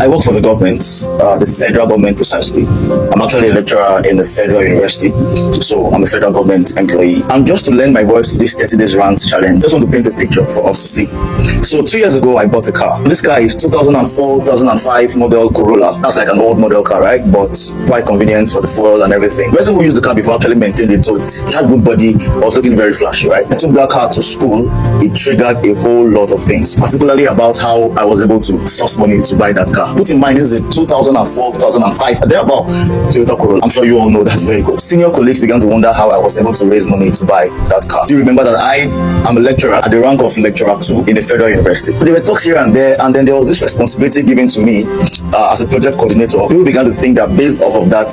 I work for the government, the federal government precisely. I'm actually a lecturer in the federal university, so I'm a federal government employee. And just to lend my voice to this 30 days rant challenge, just want to paint a picture for us to see. So 2 years ago, I bought a car. This car is 2004, 2005 model Corolla. That's like an old model car, right? But quite convenient for the fuel and everything. The person who used the car before actually maintained it, so it had good body, was looking very flashy, right? I took that car to school. It triggered a whole lot of things, particularly about how I was able to source money to buy that car. Put in mind, this is a 2004, 2005, they're about Toyota Corolla. I'm sure you all know that vehicle. Senior colleagues began to wonder how I was able to raise money to buy that car. Do you remember that I am a lecturer at the rank of lecturer 2 in a federal university? But there were talks here and there, and then there was this responsibility given to me as a project coordinator. People began to think that based off of that,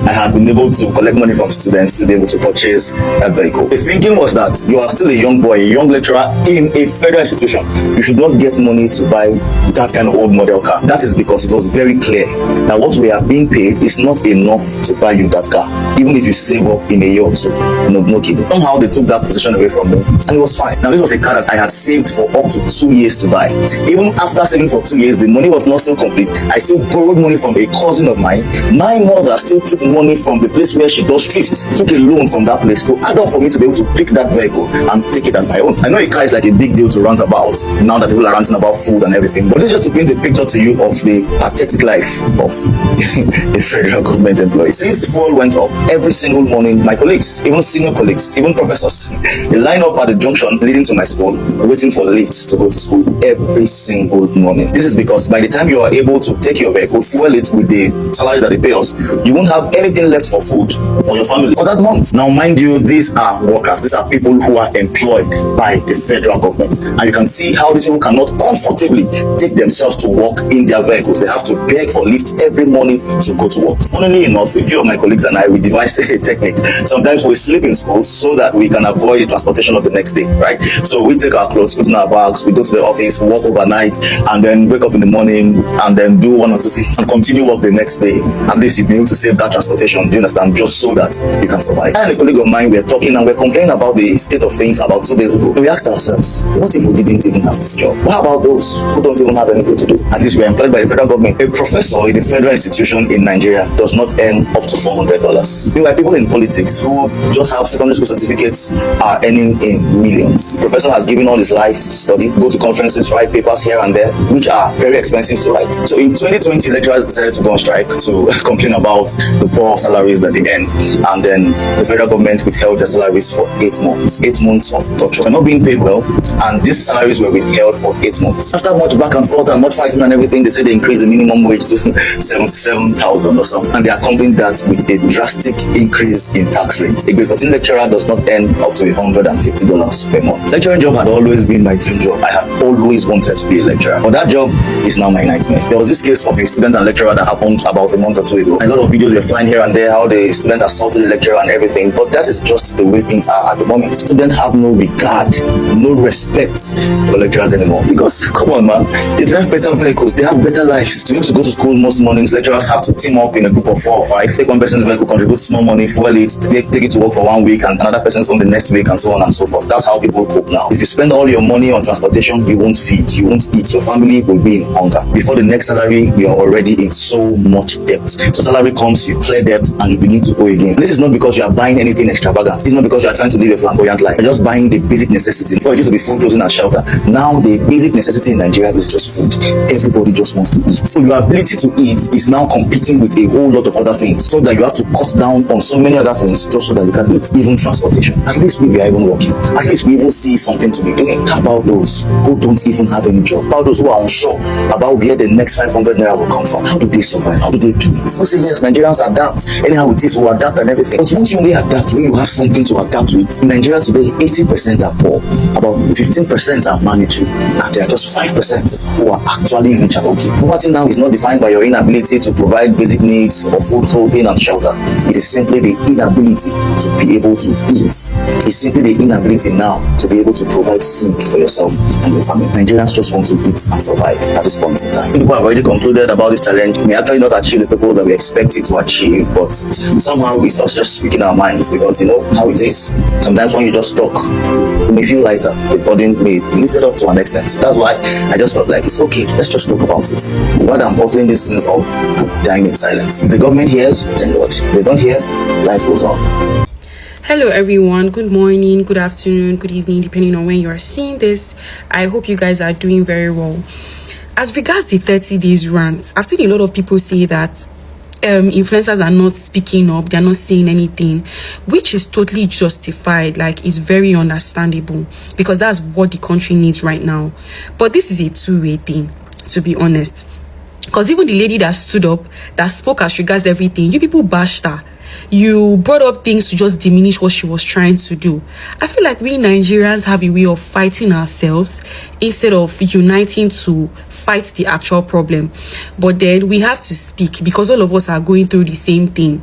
I had been able to collect money from students to be able to purchase that vehicle. The thinking was that you are still a young boy, a young lecturer in a federal institution. You should not get money to buy that kind of old model car. That is because it was very clear that what we are being paid is not enough to buy you that car, even if you save up in a year or two. No kidding. Somehow they took that position away from me, and it was fine. Now this was a car that I had saved for up to 2 years to buy. Even after saving for 2 years, the money was not still complete. I still borrowed money from a cousin of mine. My mother still took money from the place where she does thrift, took a loan from that place to add up for me to be able to pick that vehicle and take it as my own. I know a car is like a big deal to rant about now that people are ranting about food and everything, but this is just to paint a picture to you of the pathetic life of a federal government employee. Since fuel went up every single morning, my colleagues, even senior colleagues, even professors, they line up at the junction leading to my school, waiting for lifts to go to school every single morning. This is because by the time you are able to take your vehicle, fuel it with the salary that they pay us, you won't have anything left for food for your family for that month. Now, mind you, these are workers. These are people who are employed by the federal government, and you can see how these people cannot comfortably take themselves to work in their vehicles. They have to beg for lift every morning to go to work. Funnily enough, a few of my colleagues and I, we devised a technique. Sometimes we sleep in school so that we can avoid the transportation of the next day, right? So we take our clothes, put in our bags, we go to the office, work overnight, and then wake up in the morning and then do 1 or 2 things and continue work the next day. At least you'll be able to save that transportation, do you understand? Just so that you can survive. I and a colleague of mine, we're talking and we're complaining about the state of things about 2 days ago. We asked ourselves, what if we didn't even have this job? What about those who don't even have anything to do? At least we're employed by the federal government. A professor in a federal institution in Nigeria does not earn up to $400. Meanwhile, people in politics who just have secondary school certificates are earning in millions. The professor has given all his life to study, go to conferences, write papers here and there, which are very expensive to write. So in 2020, lecturers decided to go on strike to complain about the poor salaries that they earn, and then the federal government withheld their salaries for 8 months. 8 months of torture. They're not being paid well, and these salaries were withheld for 8 months. After much back and forth and much fighting and everything, they said they increased the minimum wage to 77,000 or something, and they accompanied that with a drastic increase in tax rates. A grade 14 lecturer does not earn up to $150 per month. Lecturing job had always been my dream job. I had always wanted to be a lecturer, but that job is now my nightmare. There was this case of a student and lecturer that happened about a month or 2 ago. A lot of videos were flying here and there how the student assaulted the lecturer and everything, but that is just the way things are at the moment. Students have no regard, no respect for lecturers anymore, because come on man, they drive better vehicles, they have better lives. To be able to go to school most mornings, lecturers have to team up in a group of 4 or 5, take one person's vehicle, contribute small money, fuel it, take it to work for 1 week, and another person's on the next week, and so on and so forth. That's how people cope now. If you spend all your money on transportation, you won't feed, you won't eat, your family will be in hunger. Before the next salary, you are already in so much debt. So salary comes, you clear debt, and you begin to go again. And this is not because you are buying anything extravagant. This is not because you are trying to live a flamboyant life. You're just buying the basic necessity. Before it used to be food, clothing, and shelter. Now the basic necessity in Nigeria is just food. Everybody just wants to eat. So your ability to eat is now competing with a whole lot of other things, so that you have to cut down on so many other things just so that you can eat. Even transportation. At least we are even working. At least we even see something to be doing. How about those who don't even have any job? How about those who are unsure about where the next 500 naira will come from? How do they survive? How do they do it? We say yes, Nigerians adapt. Anyhow it is, we'll adapt and everything. But once you only adapt when you have something to adapt with, in Nigeria today, 80% are poor, about 15% are managing, and there are just 5% who are actually rich and okay. Poverty now is not defined by your inability to provide basic needs of food, clothing, and shelter. It is simply the inability to be able to eat. It's simply the inability now to be able to provide food for yourself and your family. Nigerians just want to eat and survive at this point in time. People have already concluded about this challenge. We may actually not achieve the people that we expect it to achieve, but somehow it's us just speaking our minds, because you know how it is. Sometimes when you just talk, you may feel lighter. The burden may be lifted up to an extent. So that's why I just felt like it's okay. Let's just talk about about it. While I'm bottling these things up, I'm dying in silence. If the government hears, then what? If they don't hear, life goes on. Hello everyone, good morning, good afternoon, good evening, depending on when you are seeing this. I hope you guys are doing very well. As regards the 30 days rant, I've seen a lot of people say that influencers are not speaking up, they're not saying anything, which is totally justified. Like, it's very understandable because that's what the country needs right now. But this is a two-way thing, to be honest, because even the lady that stood up, that spoke as regards everything, you people bashed her. You brought up things to just diminish what she was trying to do. I feel like we Nigerians have a way of fighting ourselves instead of uniting to fight the actual problem. But then we have to speak because all of us are going through the same thing.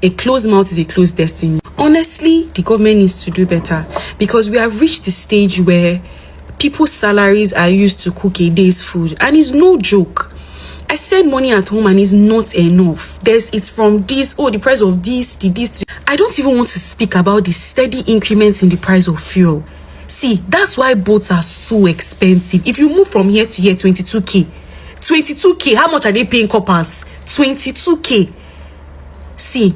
A closed mouth is a closed destiny. Honestly, the government needs to do better because we have reached the stage where people's salaries are used to cook a day's food, and it's no joke. I send money at home and it's not enough. It's from this, the price of this, this. I don't even want to speak about the steady increments in the price of fuel. See, that's why boats are so expensive. If you move from here to here, 22k. 22k, how much are they paying coppers? 22k. See,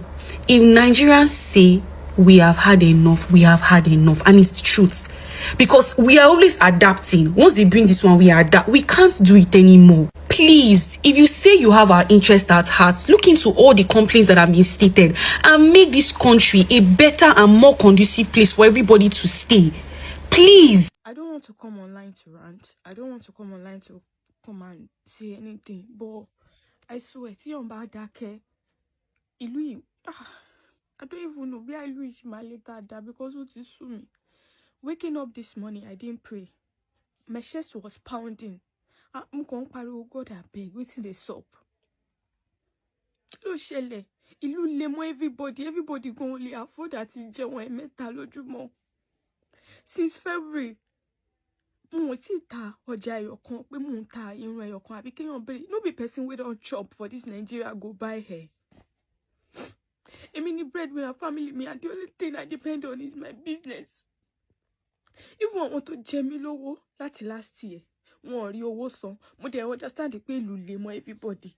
if Nigerians say we have had enough, we have had enough, and it's the truth. Because we are always adapting. Once they bring this one, we adapt. We can't do it anymore. Please, if you say you have our interest at heart, look into all the complaints that have been stated and make this country a better and more conducive place for everybody to stay. Please. I don't want to come online to rant. I don't want to come online to come and say anything. But I swear, I don't even know where I reach my later that because what is sue me. Waking up this morning, I didn't pray. My chest was pounding. I'm going to God, I beg, waiting the soap. Lo shele, ilu lemo everybody go only afford that in January metal lojumo. Since February, mo ti ta ọjà ẹyọkan pé mo ta irun ẹyọkan àbí kéèyàn bèrè no be person wey don chop for this Nigeria go buy hair. Èmi ni breadwinner family me and the only thing I depend on is my business. Even àwọn tó jẹ mí lówó láti last year, wọn ò rí owó san. Mo dey understand pé ìlú lè mọ everybody.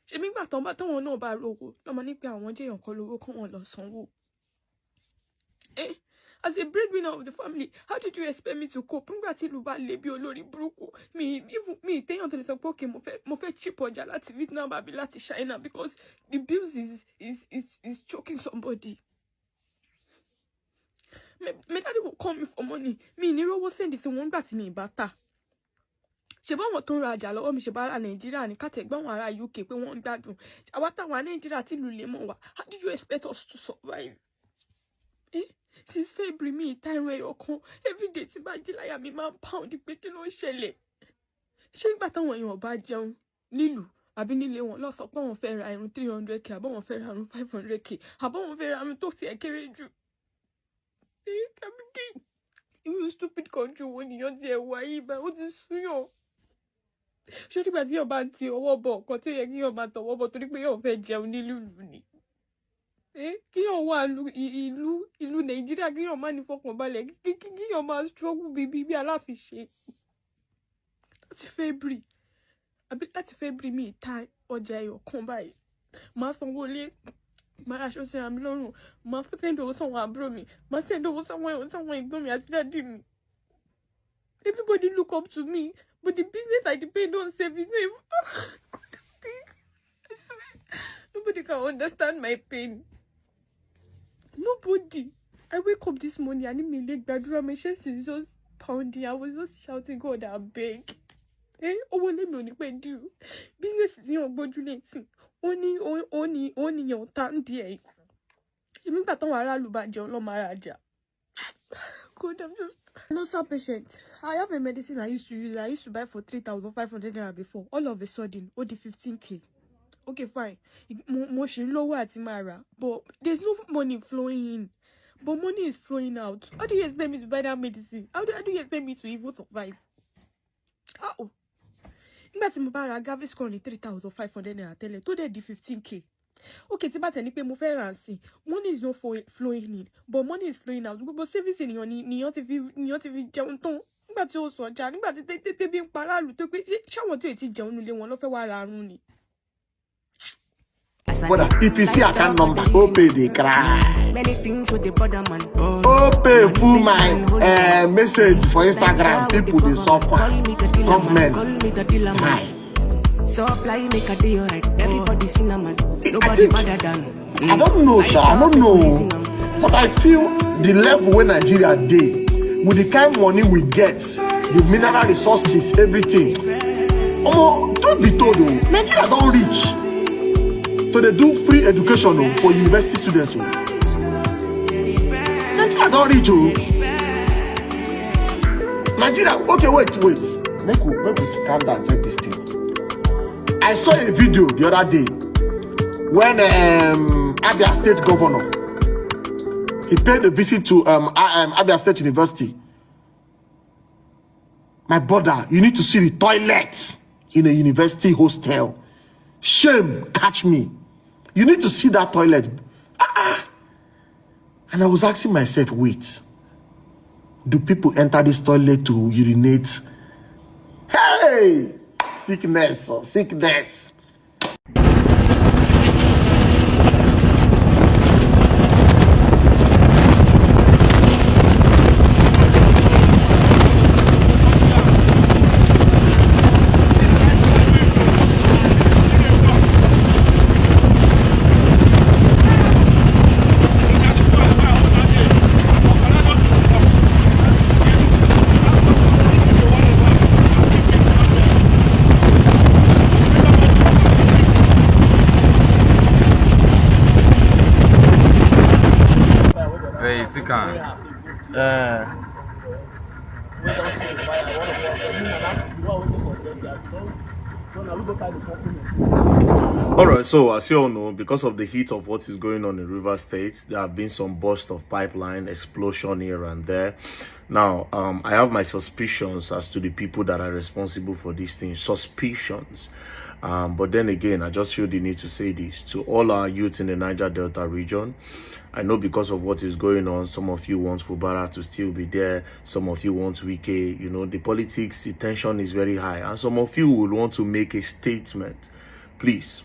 Ṣé nígbà tán bá táwọn náà bá rówó, lọ́mọ ní pé àwọn jẹ́ èèyàn kan lówó kán wọn lọ sanwó. As a breadwinner of the family, how did you expect me to cope? Nígbà tí ìlú bá le bí olórí burúkú, mi téèyàn tó lè sọ pé okay, mo fẹ́ chip ọjà láti Vietnam àbí láti China because the bills is choking somebody. My daddy will call me for money. Mi ní rówó send sí wọn nígbà tí mi bá tà. Ṣé bá wọn tó ń ra ọjà lọ́wọ́ mi ṣe bá ra Nàìjíríà ní kátẹ́gbọ́n àwọn ará UK pé wọ́n ń gbádùn. Àwa táwọn Nàìjíríà tí ìlú lè mọ̀ wá. How did you expect us to survive? Since February, me time where you come every day tí bá jí láyà mi máa ń pound pé kí ló ń ṣẹlẹ̀. Ṣé nígbà táwọn èèyàn bá jẹun nílùú àbí nílé wọn lọ sọ pé wọ́n fẹ́ ra irun 300k àbí wọ́n fẹ́ ra irun 500k àbí wọ́n fẹ́ ra irun tó ti kéré jù. Irú stupid country wo nìyẹn ti ẹ̀ wá yìí bá ó ti súyàn. Ṣé nígbà tí yóò bá ti ọwọ́ bọ̀ ọ̀kan tó yẹ kí yóò máa tọwọ́ bọ̀ torí pé yóò fẹ́ jẹun nílùú ni. Kí yóò wá ìlú Nàìjíríà kí yóò má ní fọkànbalẹ̀ kí yóò máa struggle bí aláfiṣe. Láti February mi ta ọjà ẹyọkan báyìí. Màá sanwó lé, màá ra aṣọ sí àmì lọ́rùn, màá fẹ́ send owó sáwọn àbúrò mi, màá send owó sáwọn ẹ̀gbọ́n mi àti dádì mi. Everybody look up to me, but the business I depend on service no even. God, I swear, nobody can understand my pain. Nobody. I wake up this morning and my leg gbàdúrà, my chest is just pounding. I was just shouting, God, I beg. Owó lé mi ò ní pẹ́ due. Business tí yàn gbójú lé tí. Ó ní yàn tán díẹ̀. Èmi gbà táwọn aráàlú bá jẹun lọ́ máa rajà. God, I'm cancer patient. I have a medicine I used to use. I used to buy for 3,500 naira before. All of a sudden, the 15k. Okay, fine. Mo ṣì ń lówó àti máa rà, but there's no money flowing in. But money is flowing out. How do you expect me to buy that medicine? How do you expect me to even survive? How? Nígbà tí mo bá ra Gaviscon ní 3,500 naira tẹ́lẹ̀, tó dẹ̀ di 15k. Okay, tí bá tẹ̀ ní pé mo fẹ́ rà sí, money is not flowing in, but money is flowing out. Gbogbo service ènìyàn ti fi jẹun tán. nígbà tí ó sọjà nígbà tí tẹ́bí ń paráàlú tó pé ṣáwọn tí ò ti jẹun nílé wọn ló fẹ́ wá ra arún ni. But if you see account number, Opay they cry. Many things with the border man. Opay full my message for Instagram. People they suffer. Government. Supply make a deal right. Everybody cinnamon. Nobody better than. I don't know, sir. I don't know. But I feel the level where Nigeria dey, with the kind of money we get, the mineral resources, everything. Oh, don't be told, oh, Nigeria don't reach. So they do free education for university students. Nigeria don't reach. Nigeria, okay, wait. Make we calm down, check this thing. I saw a video the other day when Abia State Governor, he paid a visit to Abia State University. My brother, you need to see the toilet in a university hostel. Shame, catch me. You need to see that toilet. And I was asking myself, wait, do people enter this toilet to urinate? Hey, sickness. Alright, so as you all know, because of the heat of what is going on in River State, there have been some burst of pipeline explosion here and there. Now, I have my suspicions as to the people that are responsible for these things. Suspicions. But then again, I just feel the need to say this to all our youth in the Niger Delta region. I know because of what is going on, some of you want Fubara to still be there. Some of you want Wike. You know, the politics, the tension is very high. And some of you will want to make a statement. Please,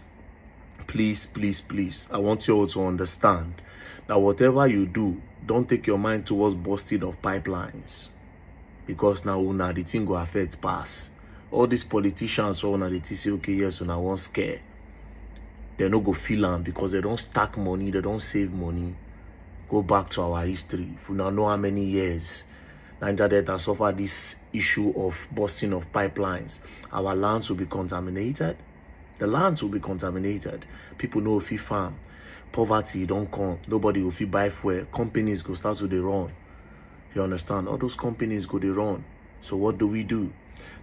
I want you all to understand that whatever you do, don't take your mind towards busting of pipelines. Because now, the thing will affect pass. All these politicians, they say, okay, yes, I won't scare. They no go feel them because they don't stack money, they don't save money. Go back to our history. If you now know how many years Niger Delta suffered this issue of busting of pipelines, our lands will be contaminated. The lands will be contaminated. People know if you farm. Poverty don't come. Nobody will feel buy fuel. Companies go start to they run. You understand? All those companies go they run. So what do?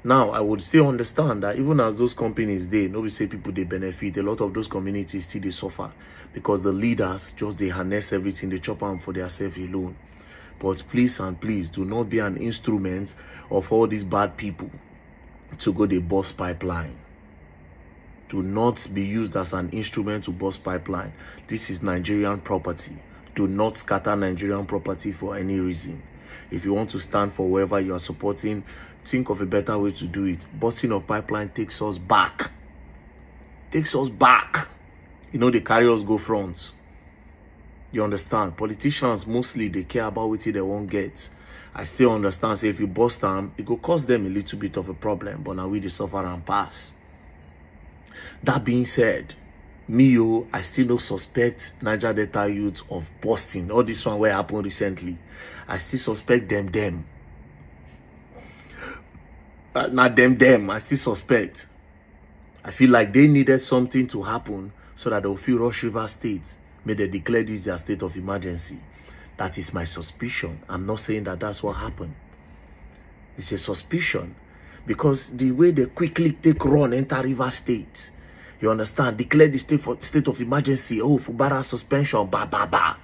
Now, I would still understand that even as those companies, nobody say people, they benefit. A lot of those communities still, they suffer. Because the leaders, just they harness everything, they chop them for themselves alone. But please and please, do not be an instrument of all these bad people to go they bust pipeline. Do not be used as an instrument to bust pipeline. This is Nigerian property. Do not scatter Nigerian property for any reason. If you want to stand for wherever you are supporting, think of a better way to do it. Busting of pipeline takes us back. You know, they carry us go front. You understand? Politicians, mostly, they care about what they won't get. I still understand, say if you bust them, it will cause them a little bit of a problem. But now we just suffer and pass. That being said, I still don't suspect Niger Delta youth of busting. All this one where happened recently. I still suspect them. Not them. I still suspect. I feel like they needed something to happen so that they'll feel Rush River State. May they declare this their state of emergency. That is my suspicion. I'm not saying that that's what happened. It's a suspicion. Because the way they quickly take run enter River State. You understand? Declare the state of emergency. Oh, Fubara suspension. Ba.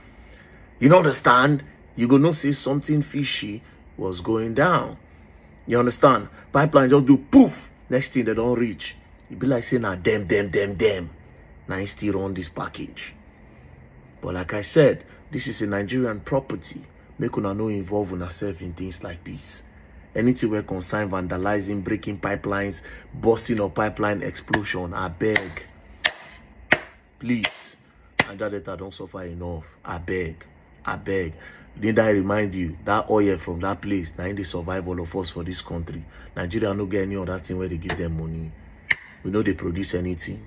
You understand? You're going to see something fishy was going down. You understand? Pipeline just do poof. Next thing they don't reach. It be like saying, nah, them. Now you still run this package. But like I said, this is a Nigerian property. Make una no involve yourself in things like this. anything where concern vandalizing, breaking pipelines, busting of pipeline, explosion, I beg. Please, Niger Delta don't suffer enough. I beg. Didn't I remind you that oil from that place, now in the survival of us for this country. Nigeria no get any other thing where they give them money. We know they produce anything.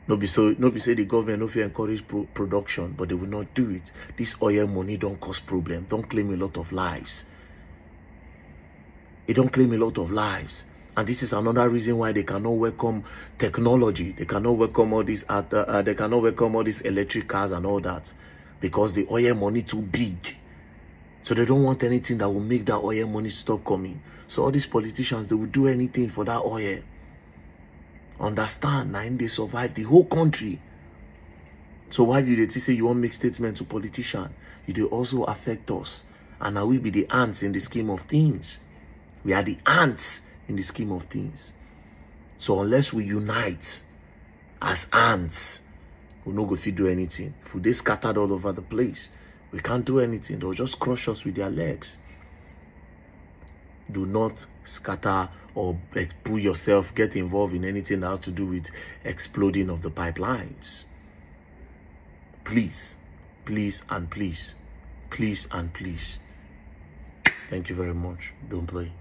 No be say the government no fit encourage production, but they will not do it. This oil money don't cause problem. Don't claim a lot of lives. It don't claim a lot of lives. And this is another reason why they cannot welcome technology. They cannot welcome all these they cannot welcome all these electric cars and all that. Because the oil money too big. So they don't want anything that will make that oil money stop coming. So all these politicians, they will do anything for that oil. Understand, now they survive the whole country. So why did they say you won't make statement to politicians? You do also affect us. And now we be the ants in the scheme of things. We are the ants in the scheme of things. So unless we unite as ants, we no go fit do anything. If they scattered all over the place, we can't do anything. They'll just crush us with their legs. Do not scatter or pull yourself, get involved in anything that has to do with exploding of the pipelines. Please, please and please. Please and please. Thank you very much. Don't play.